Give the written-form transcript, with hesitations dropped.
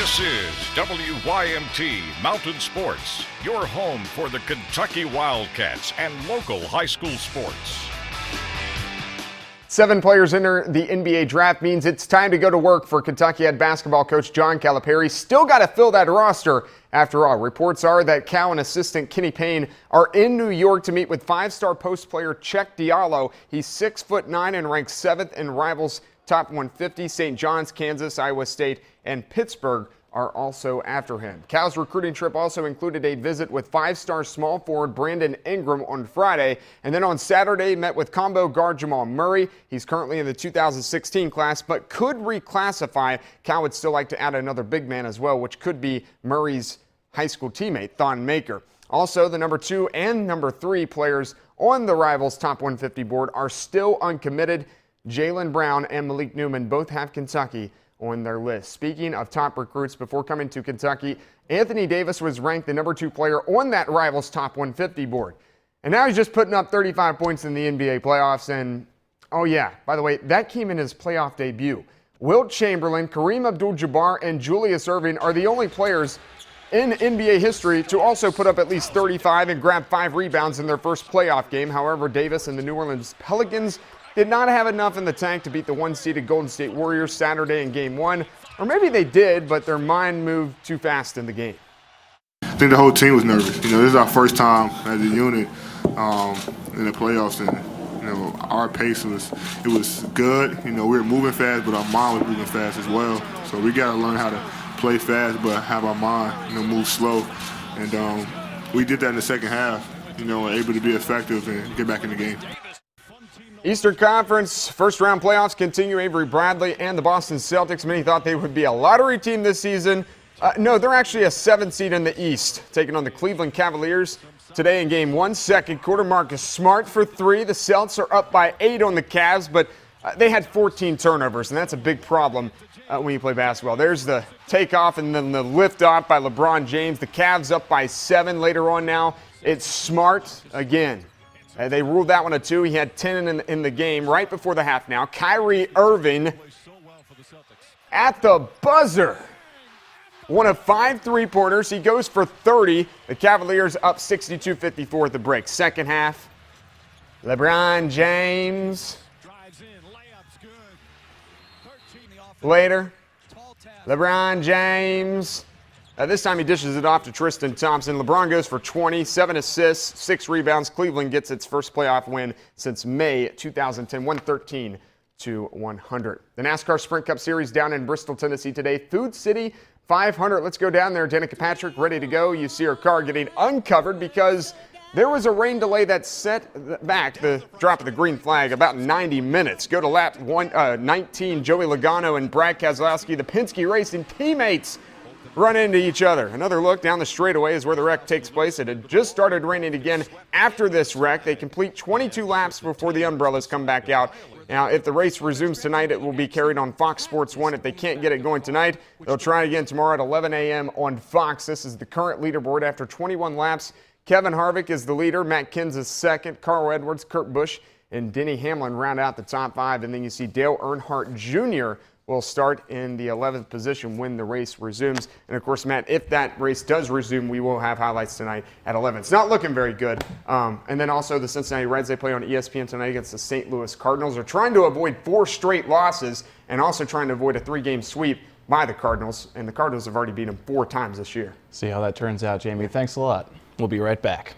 This is WYMT Mountain Sports, your home for the Kentucky Wildcats and local high school sports. 7 players enter the NBA draft means it's time to go to work for Kentucky head basketball coach John Calipari. Still got to fill that roster. After all, reports are that Cal and assistant Kenny Payne are in New York to meet with 5-star post player Cheick Diallo. He's 6'9" and ranked 7th in Rivals Top 150. St. John's, Kansas, Iowa State, and Pittsburgh are also after him. Cal's recruiting trip also included a visit with 5-star small forward Brandon Ingram on Friday, and then on Saturday met with combo guard Jamal Murray. He's currently in the 2016 class, but could reclassify. Cal would still like to add another big man as well, which could be Murray's high school teammate, Thon Maker. Also, the number 2 and number 3 players on the Rivals Top 150 board are still uncommitted. Jaylen Brown and Malik Newman both have Kentucky on their list. Speaking of top recruits, before coming to Kentucky, Anthony Davis was ranked the number 2 player on that Rivals Top 150 board. And now he's just putting up 35 points in the NBA playoffs. And, oh yeah, by the way, that came in his playoff debut. Wilt Chamberlain, Kareem Abdul-Jabbar, and Julius Erving are the only players in NBA history to also put up at least 35 and grab 5 rebounds in their first playoff game. However, Davis and the New Orleans Pelicans did not have enough in the tank to beat the 1-seeded Golden State Warriors Saturday in Game 1. Or maybe they did, but their mind moved too fast in the game. I think the whole team was nervous. This is our first time as a unit in the playoffs, and our pace was good. We were moving fast, but our mind was moving fast as well. So we got to learn how to play fast, but have our mind move slow. And we did that in the second half. Able to be effective and get back in the game. Eastern Conference first-round playoffs continue. Avery Bradley and the Boston Celtics. Many thought they would be a lottery team this season. No, they're actually a 7th seed in the East, taking on the Cleveland Cavaliers today in Game 1. Second quarter, Marcus Smart for 3. The Celts are up by 8 on the Cavs, but they had 14 turnovers, and that's a big problem when you play basketball. There's the takeoff and then the lift-off by LeBron James. The Cavs up by 7 later on now. It's Smart again. They ruled that one a 2. He had 10 in the game right before the half now. Kyrie Irving at the buzzer. One of 5 3-pointers. He goes for 30. The Cavaliers up 62-54 at the break. Second half, LeBron James. Later, LeBron James. This time he dishes it off to Tristan Thompson. LeBron goes for 20, 7 assists, 6 rebounds. Cleveland gets its first playoff win since May 2010, 113-100. The NASCAR Sprint Cup Series down in Bristol, Tennessee today. Food City 500. Let's go down there. Danica Patrick ready to go. You see her car getting uncovered because there was a rain delay that set back the drop of the green flag about 90 minutes. Go to lap 19. Joey Logano and Brad Keselowski, the Penske Racing teammates, run into each other. Another look down the straightaway is where the wreck takes place. It had just started raining again after this wreck. They complete 22 laps before the umbrellas come back out. Now, if the race resumes tonight, it will be carried on Fox Sports 1. If they can't get it going tonight, they'll try again tomorrow at 11 a.m. on Fox. This is the current leaderboard after 21 laps. Kevin Harvick is the leader. Matt Kins is second. Carl Edwards, Kurt Busch, and Denny Hamlin round out the top 5. And then you see Dale Earnhardt Jr. will start in the 11th position when the race resumes. And, of course, Matt, if that race does resume, we will have highlights tonight at 11. It's not looking very good. And then also the Cincinnati Reds, they play on ESPN tonight against the St. Louis Cardinals. They're trying to avoid 4 straight losses and also trying to avoid a 3-game sweep by the Cardinals. And the Cardinals have already beat them 4 times this year. See how that turns out, Jamie. Thanks a lot. We'll be right back.